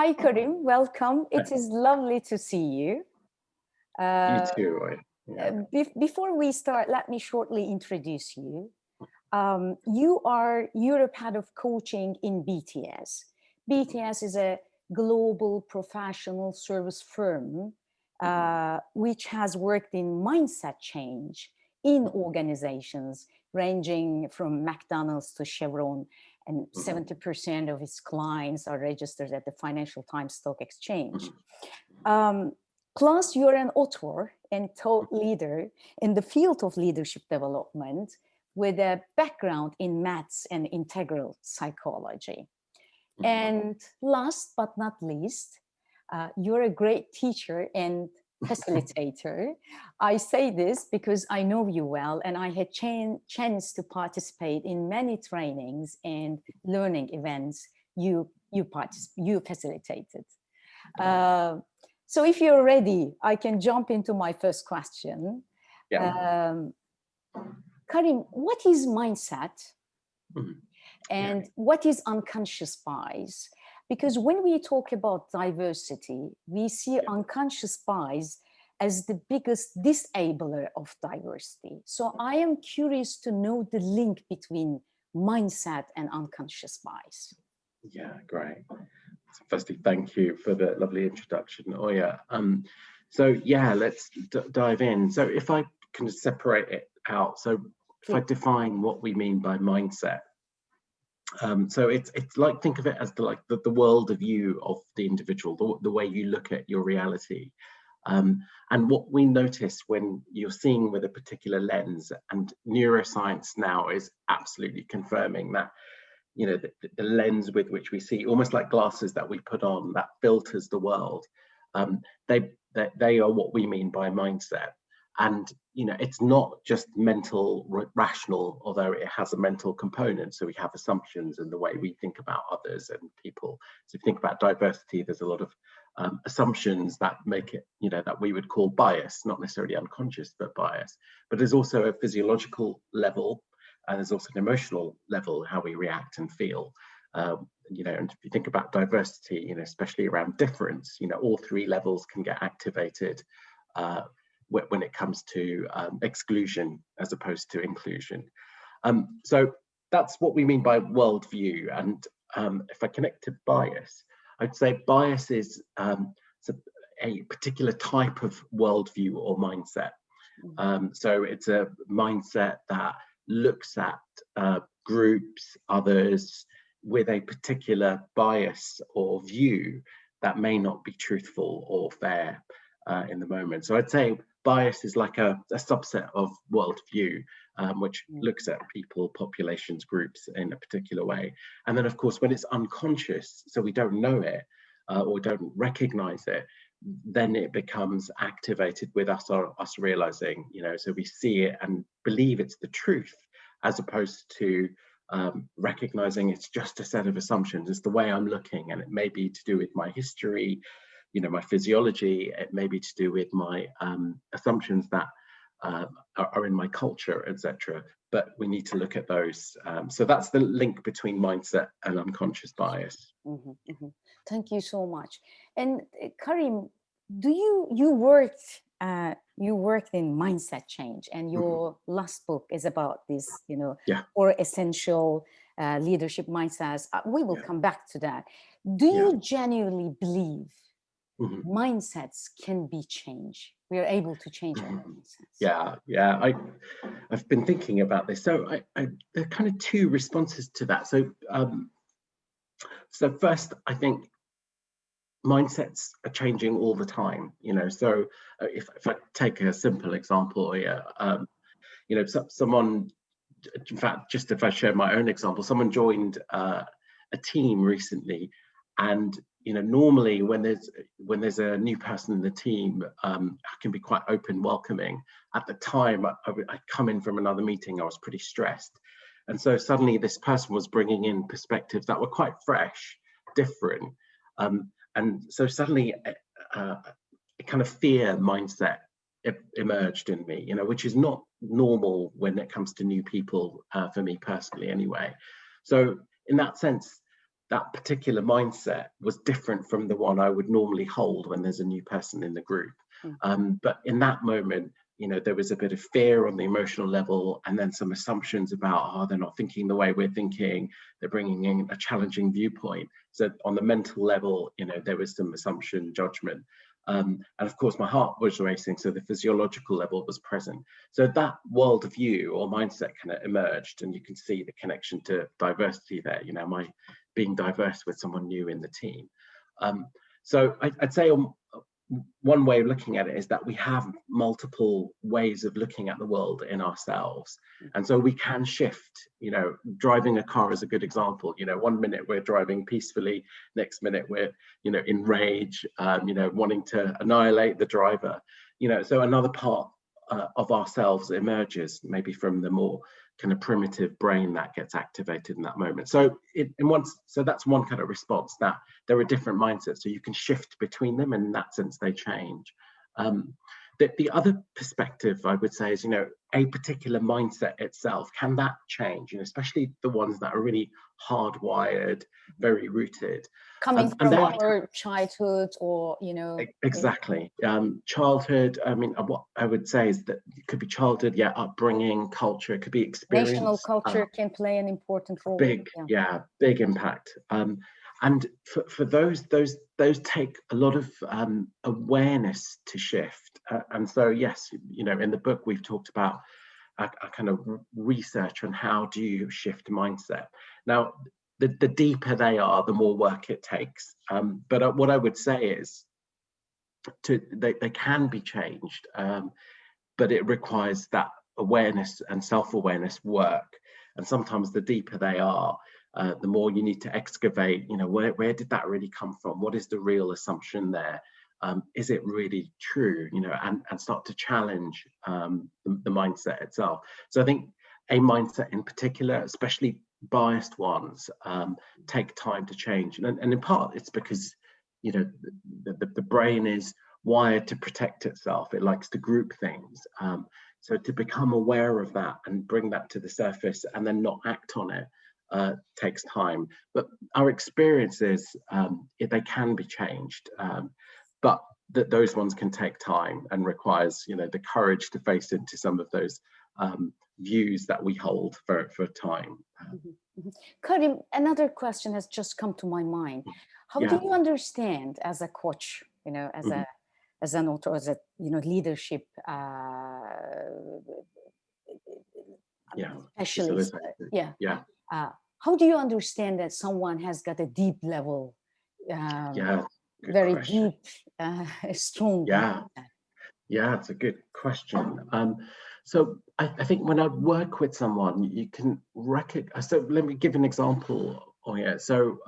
Hi, Karim. Welcome. It is lovely to see you. You Uh, too, right? Yeah. Before we start, let me shortly introduce you. You are Europe Head of Coaching in BTS. BTS is a global professional service firm which has worked in mindset change in organizations ranging from McDonald's to Chevron, and 70% of its clients are registered at the Financial Times Stock Exchange. Um, Plus, you're an author and thought leader in the field of leadership development with a background in maths and integral psychology. And last but not least, you're a great teacher and facilitator. I say this because I know you well, and I had chance to participate in many trainings and learning events you facilitated. So if you're ready, I can jump into my first question. Yeah. Karim, what is mindset Mhm. and what is unconscious bias? Because when we talk about diversity, we see unconscious bias as the biggest disabler of diversity. So I am curious to know the link between mindset and unconscious bias. Yeah, great. So firstly, thank you for the lovely introduction, Oya. Let's dive in. So if I can separate it out, so if I define what we mean by mindset, so it's like, think of it as the world of you of the individual, the way you look at your reality. And what we notice when you're seeing with a particular lens, and neuroscience now is absolutely confirming that, the lens with which we see, almost like glasses that we put on that filters the world, they are what we mean by mindset. And it's not just mental, rational, although it has a mental component. So we have assumptions in the way we think about others and people. So if you think about diversity, there's a lot of assumptions that make it, that we would call bias, not necessarily unconscious, but bias. But there's also a physiological level, and there's also an emotional level, how we react and feel. And if you think about diversity, especially around difference, all three levels can get activated when it comes to exclusion as opposed to inclusion. So that's what we mean by worldview. And if I connect to bias, I'd say bias is a particular type of worldview or mindset. So it's a mindset that looks at groups, others, with a particular bias or view that may not be truthful or fair in the moment. So I'd say bias is like a subset of worldview, which looks at people, populations, groups in a particular way. And then, of course, when it's unconscious, so we don't know it or don't recognize it, then it becomes activated with us realizing, so we see it and believe it's the truth, as opposed to recognizing it's just a set of assumptions. It's the way I'm looking, and it may be to do with my history, my physiology. It may be to do with my assumptions that are in my culture, etc. But we need to look at those. So that's the link between mindset and unconscious bias. Thank you so much. And Karim, you worked in mindset change, and your last book is about this, or essential leadership mindsets. We will come back to that. Do you genuinely believe mindsets can be changed? We are able to change our mindsets. Yeah. I've been thinking about this. So there are kind of two responses to that. So first, I think mindsets are changing all the time. So if I take a simple example, someone, in fact, just if I share my own example, someone joined a team recently, and normally when there's a new person in the team, I can be quite open, welcoming. At the time, I'd come in from another meeting, I was pretty stressed, and so suddenly this person was bringing in perspectives that were quite fresh, different, and so suddenly a kind of fear mindset emerged in me, which is not normal when it comes to new people, for me personally anyway. So in that sense, that particular mindset was different from the one I would normally hold when there's a new person in the group. But in that moment, you know, there was a bit of fear on the emotional level, and then some assumptions about, oh, they're not thinking the way we're thinking, they're bringing in a challenging viewpoint. So on the mental level, you know, there was some assumption, judgment. And of course, my heart was racing, so the physiological level was present. So that worldview or mindset kind of emerged, and you can see the connection to diversity there. You know, am I being diverse with someone new in the team? So I'd say one way of looking at it is that we have multiple ways of looking at the world in ourselves, and so we can shift. You know, driving a car is a good example. You know, one minute we're driving peacefully, next minute we're, you know, in rage, you know, wanting to annihilate the driver. You know, so another part of ourselves emerges, maybe from the more kind of primitive brain that gets activated in that moment. So so that's one kind of response, that there are different mindsets, so you can shift between them, and in that sense they change. The other perspective I would say is, you know, a particular mindset itself, can that change? You know, especially the ones that are really hardwired, very rooted. Coming from our childhood, or, you know. Exactly. Childhood, I mean, what I would say is that it could be childhood, yeah, upbringing, culture, it could be experience. National culture can play an important role. Big impact. And for those take a lot of awareness to shift. And so, yes, you know, in the book we've talked about a kind of research on how do you shift mindset. Now, the deeper they are, the more work it takes. But what I would say is, they can be changed, but it requires that awareness and self-awareness work. And sometimes the deeper they are, the more you need to excavate, you know, where did that really come from? What is the real assumption there? Is it really true? You know, and start to challenge the mindset itself. So I think a mindset in particular, especially biased ones, take time to change. And in part, it's because, you know, the brain is wired to protect itself. It likes to group things. So to become aware of that and bring that to the surface and then not act on it takes time. But our experiences, they can be changed, but those ones can take time and requires, you know, the courage to face into some of those views that we hold for time. Karim, another question has just come to my mind. How do you understand, as a coach, you know, as an author, as a, you know, leadership specialist? How do you understand that someone has got a deep level, very question. deep, strong? It's a good question. So I think when I work with someone, you can recognize. So let me give an example. So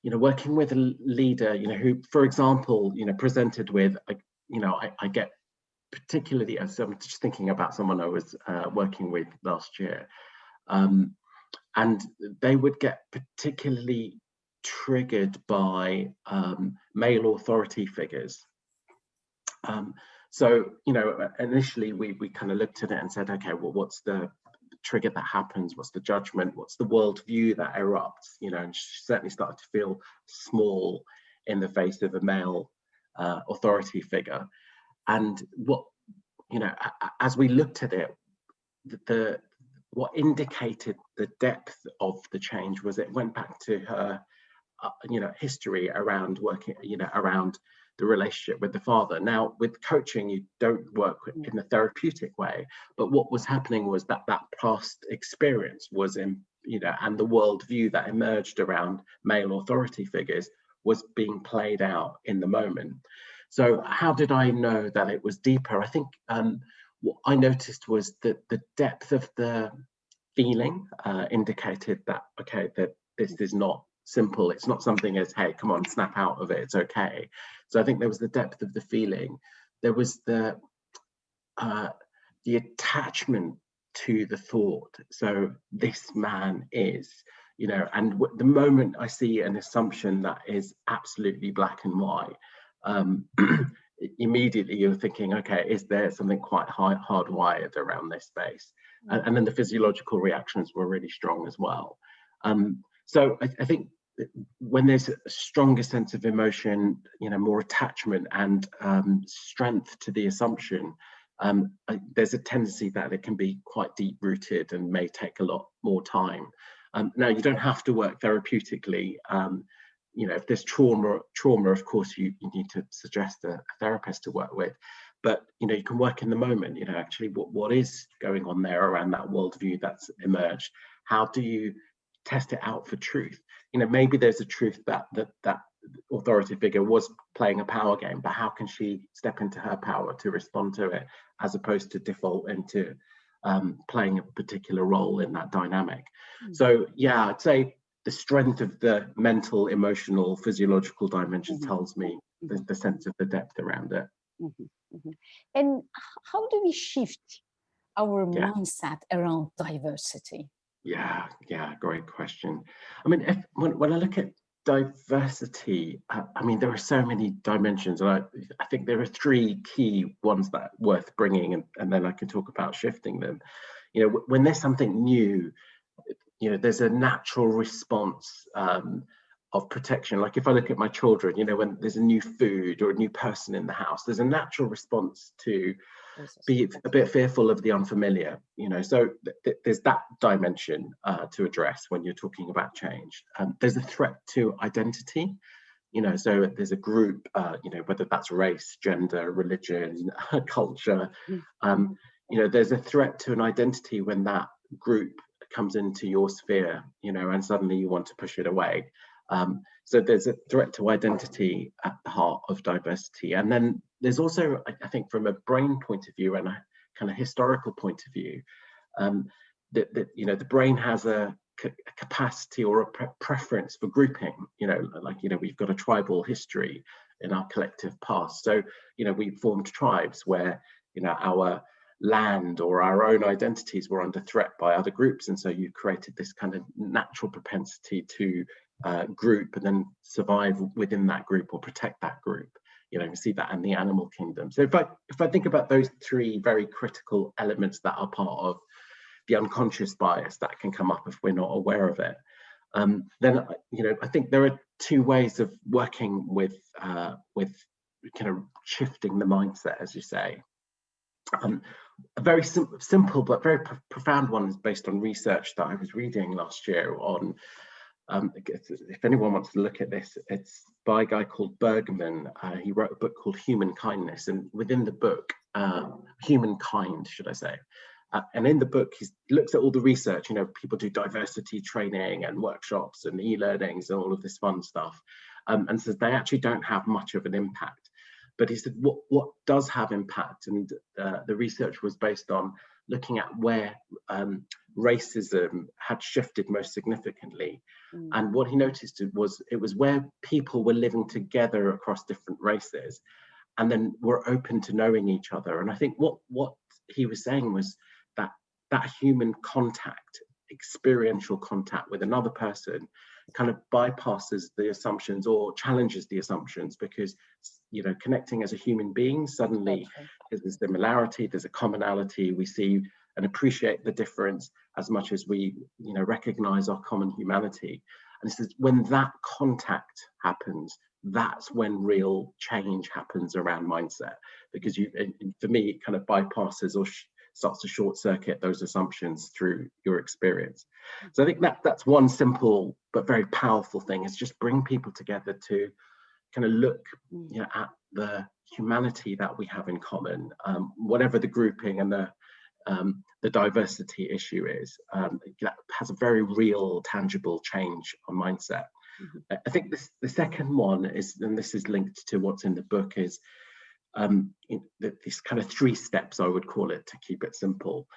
you know, working with a leader, you know, who, for example, you know, presented with, you know, I get particularly, so I'm just thinking about someone I was working with last year, and they would get particularly triggered by male authority figures. So, you know, initially we kind of looked at it and said, okay, well, what's the trigger that happens? What's the judgment? What's the worldview that erupts? You know, and she certainly started to feel small in the face of a male authority figure. And what, you know, as we looked at it, what indicated the depth of the change was it went back to her, you know, history around working, you know, around the relationship with the father. Now, with coaching, you don't work in a therapeutic way, but what was happening was that past experience was in, you know, and the worldview that emerged around male authority figures was being played out in the moment. So how did I know that it was deeper? I think what I noticed was that the depth of the feeling indicated that, okay, that this is not simple. It's not something as, hey, come on, snap out of it, it's okay. So I think there was the depth of the feeling. There was the attachment to the thought. So this man is, you know, and the moment I see an assumption that is absolutely black and white, immediately you're thinking, okay, is there something quite hardwired around this space? And then the physiological reactions were really strong as well. So I think when there's a stronger sense of emotion, more attachment and strength to the assumption, there's a tendency that it can be quite deep rooted and may take a lot more time. Now, you don't have to work therapeutically. If there's trauma, of course, you need to suggest a therapist to work with. But you can work in the moment. Actually, what is going on there around that worldview that's emerged? How do you test it out for truth? Maybe there's a truth that authority figure was playing a power game, but how can she step into her power to respond to it, as opposed to default into playing a particular role in that dynamic? So yeah, I'd say the strength of the mental, emotional, physiological dimension tells me the sense of the depth around it. And how do we shift our mindset around diversity? Yeah, great question. I mean, when I look at diversity, I mean, there are so many dimensions, and I think there are three key ones that are worth bringing, and then I can talk about shifting them. When there's something new, there's a natural response of protection. Like if I look at my children, when there's a new food or a new person in the house, there's a natural response to be a bit fearful of the unfamiliar. So there's that dimension to address when you're talking about change. There's a threat to identity. So there's a group, whether that's race, gender, religion, culture. There's a threat to an identity when that group comes into your sphere, and suddenly you want to push it away. So there's a threat to identity at the heart of diversity. And then there's also, I think, from a brain point of view and a kind of historical point of view, that the brain has a capacity or a preference for grouping. We've got a tribal history in our collective past. So we formed tribes where our land or our own identities were under threat by other groups, and so you created this kind of natural propensity to group and then survive within that group or protect that group. You see that in the animal kingdom. So if I think about those three very critical elements that are part of the unconscious bias that can come up if we're not aware of it, then I think there are two ways of working with kind of shifting the mindset, as you say. A very simple but very profound one is based on research that I was reading last year on, if anyone wants to look at this, it's by a guy called Bergman. He wrote a book called Human Kindness, and within the book, Humankind, should I say, and in the book, he looks at all the research. People do diversity training and workshops and e-learnings and all of this fun stuff, and says they actually don't have much of an impact. But he said what does have impact, and the research was based on looking at where racism had shifted most significantly. And what he noticed was it was where people were living together across different races and then were open to knowing each other. And I think what he was saying was that human contact, experiential contact with another person, kind of bypasses the assumptions or challenges the assumptions, because connecting as a human being, suddenly there's a similarity, there's a commonality. We see and appreciate the difference as much as we recognize our common humanity. And this is when that contact happens, that's when real change happens around mindset, because for me, it kind of bypasses or starts to short circuit those assumptions through your experience. So I think that's one simple but very powerful thing, is just bring people together to kind of look at the humanity that we have in common, whatever the grouping and the diversity issue is. That has a very real, tangible change on mindset. I think the second one is, and this is linked to what's in the book, is these kind of 3 steps, I would call it, to keep it simple.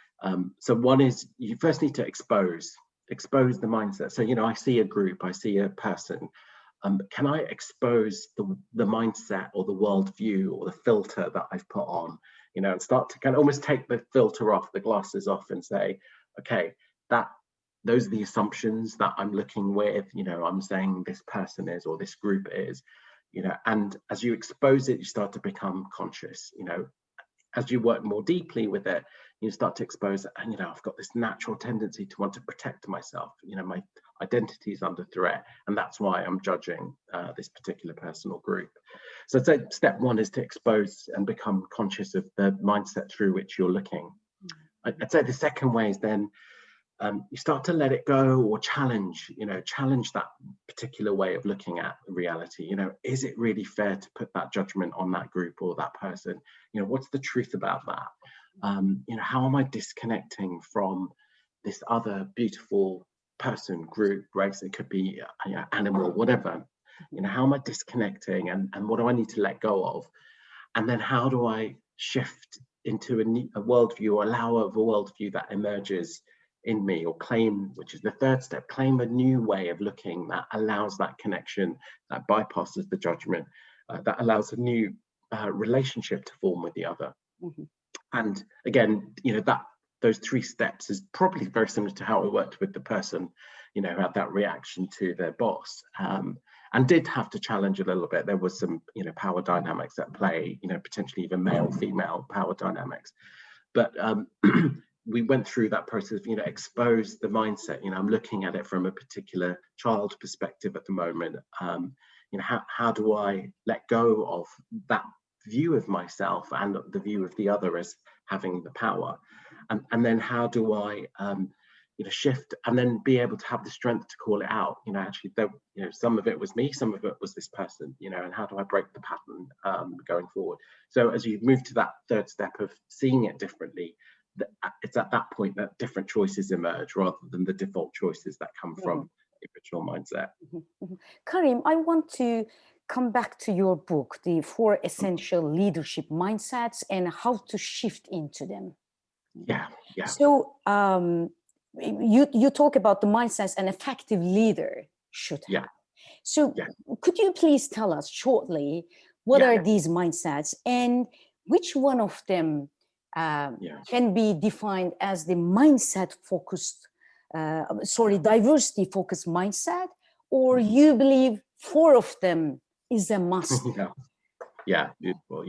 So one is, you first need to expose the mindset. So I see a group, I see a person. Can I expose the mindset or the worldview or the filter that I've put on, and start to kind of almost take the filter off, the glasses off, and say, okay, those are the assumptions that I'm looking with. I'm saying this person is, or this group is, and as you expose it, you start to become conscious. As you work more deeply with it, you start to expose, and I've got this natural tendency to want to protect myself. My identity is under threat, and that's why I'm judging this particular person or group. So I'd say step one is to expose and become conscious of the mindset through which you're looking. I'd say the second way is then you start to let it go or challenge that particular way of looking at reality. Is it really fair to put that judgment on that group or that person? What's the truth about that? How am I disconnecting from this other beautiful person, group, race? It could be animal, whatever. How am I disconnecting, and what do I need to let go of? And then how do I shift into a worldview, or allow a worldview that emerges in me, or claim, which is the third step, claim a new way of looking that allows that connection, that bypasses the judgment, that allows a new relationship to form with the other. And again, those 3 steps is probably very similar to how I worked with the person, who had that reaction to their boss, and did have to challenge a little bit. There was some, power dynamics at play, potentially even male-female power dynamics. But we went through that process of, expose the mindset. I'm looking at it from a particular child perspective at the moment. How do I let go of that view of myself and the view of the other as having the power, and then how do I shift and then be able to have the strength to call it out? Actually, some of it was me, some of it was this person, and how do I break the pattern going forward? So as you move to that third step of seeing it differently, it's at that point that different choices emerge rather than the default choices that come from the original mindset. Karim, I want to come back to your book, The 4 Essential Leadership Mindsets and How to Shift into Them. Yeah. So you talk about the mindsets an effective leader should have. So could you please tell us shortly what are these mindsets, and which one of them can be defined as the diversity focused mindset, or you believe 4 of them is a must? Beautiful.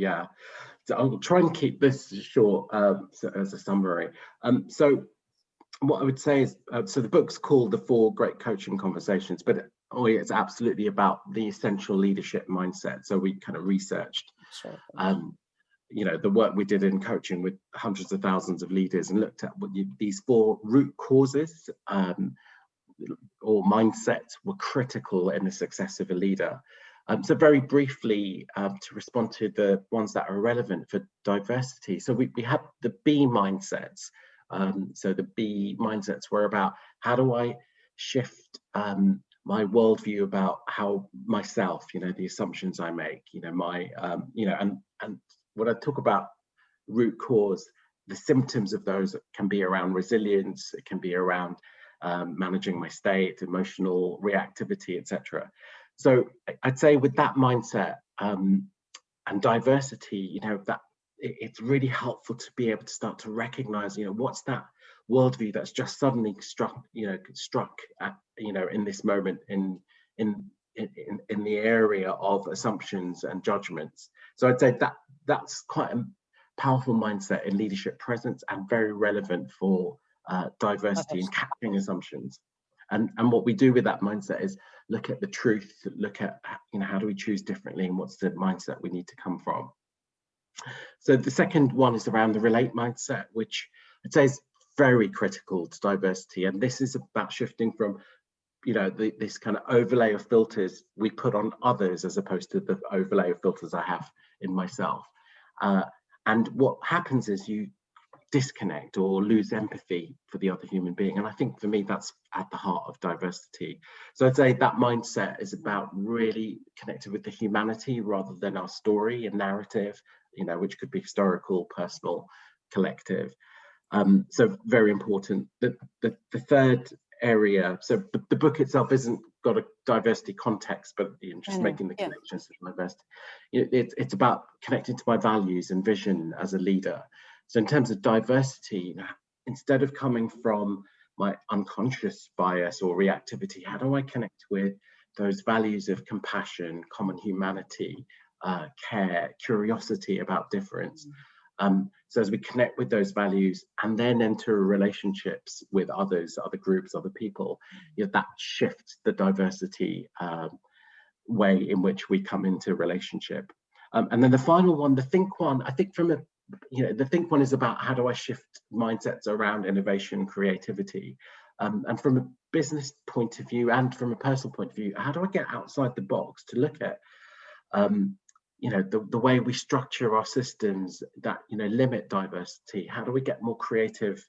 So I'll try and keep this short as a summary. So what I would say is, so the book's called The 4 Great Coaching Conversations, but it's absolutely about the essential leadership mindset. So we kind of researched the work we did in coaching with hundreds of thousands of leaders and looked at these 4 root causes or mindsets were critical in the success of a leader. So very briefly, to respond to the ones that are relevant for diversity. So we have the B mindsets. So the B mindsets were about, how do I shift my worldview about how myself, the assumptions I make, and when I talk about root cause, the symptoms of those can be around resilience, it can be around managing my state, emotional reactivity, etc. So I'd say with that mindset and diversity, that it's really helpful to be able to start to recognize, what's that worldview that's just suddenly struck at, in this moment in the area of assumptions and judgments. So I'd say that's quite a powerful mindset in leadership presence and very relevant for diversity and capturing assumptions. And what we do with that mindset is look at the truth, look at, how do we choose differently, and what's the mindset we need to come from. So the second one is around the relate mindset, which I'd say is very critical to diversity. And this is about shifting from, this kind of overlay of filters we put on others as opposed to the overlay of filters I have in myself. And what happens is you disconnect or lose empathy for the other human being. And I think for me, that's at the heart of diversity. So I'd say that mindset is about really connected with the humanity rather than our story and narrative, which could be historical, personal, collective. So very important. The third area, so the book itself isn't got a diversity context, but just making the connections to diversity. It's about connecting to my values and vision as a leader. So in terms of diversity, instead of coming from my unconscious bias or reactivity, how do I connect with those values of compassion, common humanity, care, curiosity about difference? So as we connect with those values and then enter relationships with others, other groups, other people, that shifts the diversity way in which we come into relationship. And then the final one, the think one, I think from a, the think one is about how do I shift mindsets around innovation, creativity, and from a business point of view and from a personal point of view, how do I get outside the box to look at the way we structure our systems that limit diversity? How do we get more creative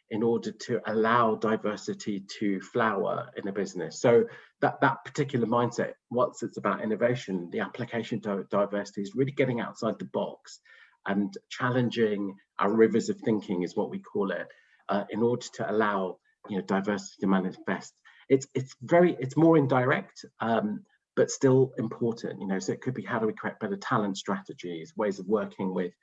in order to allow diversity to flower in a business? So that particular mindset, once it's about innovation, the application to diversity is really getting outside the box and challenging our rivers of thinking, is what we call it, in order to allow diversity to manifest. It's more indirect, but still important. So it could be, how do we create better talent strategies, ways of working with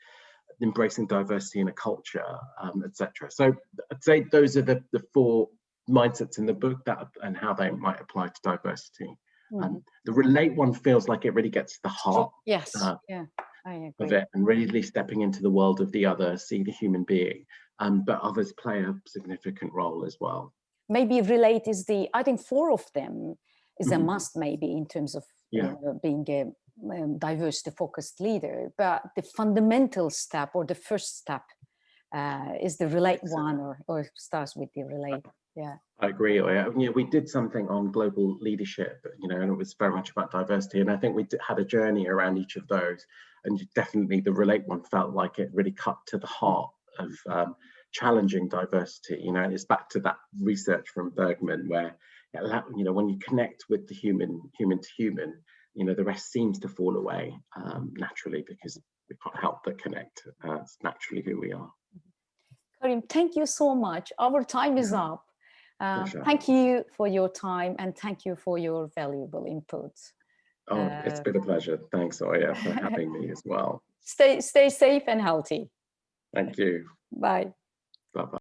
embracing diversity in a culture, etc. So I'd say those are the 4 mindsets in the book, and how they might apply to diversity. The relate one feels like it really gets to the heart of it, and really stepping into the world of the other, see the human being, but others play a significant role as well. Maybe relate is I think 4 of them is a must, maybe, in terms of being a diversity focused leader. But the fundamental step, or the first step, is the relate one, or starts with the relate. Yeah, I agree. We did something on global leadership, and it was very much about diversity, and I think we had a journey around each of those, and definitely the relate one felt like it really cut to the heart of challenging diversity. It's back to that research from Bergman, where when you connect with the human to human, the rest seems to fall away naturally, because we can't help but connect. It's naturally who we are. Karim, thank you so much. Our time is up. Thank you for your time, and thank you for your valuable input. Oh, it's been a pleasure. Thanks, Oya, for having me as well. Stay safe and healthy. Thank you. Bye. Bye-bye.